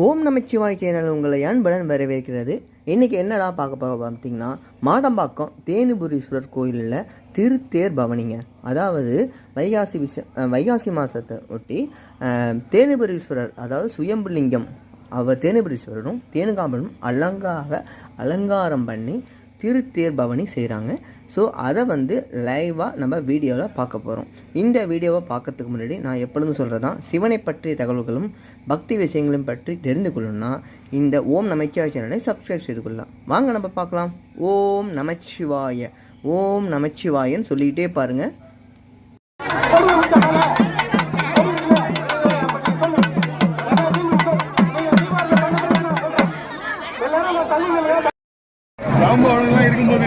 ஓம் நமச்சிவாய் channel உங்களை அன்புடன் வரவேற்கிறது. இன்றைக்கி என்னடா பார்க்க பார்த்தீங்கன்னா, மாடம்பாக்கம் தேனுபுரீஸ்வரர் கோயிலில் திருத்தேர் பவனிங்க. அதாவது வைகாசி மாதத்தை ஒட்டி தேனுபுரீஸ்வரர், அதாவது சுயம்புலிங்கம், அவர் தேனுபுரீஸ்வரரும் தேனுகாம்பலும் அலங்காரம் பண்ணி திருத்தேர் பவனி செய்கிறாங்க. ஸோ அதை லைவாக நம்ம வீடியோவில் பார்க்க போகிறோம். இந்த வீடியோவை பார்க்கறதுக்கு முன்னாடி நான் எப்பொழுதும் சொல்கிறதான், சிவனை பற்றிய தகவல்களும் பக்தி விஷயங்களையும் பற்றி தெரிந்து கொள்ளணும்னா இந்த ஓம் நமச்சிவாய சேனலை சப்ஸ்கிரைப் செய்து கொள்ளலாம். வாங்க நம்ம பார்க்கலாம். ஓம் நமச்சிவாய, ஓம் நமச்சிவாயன்னு சொல்லிக்கிட்டே பாருங்கள். இருக்கும்போது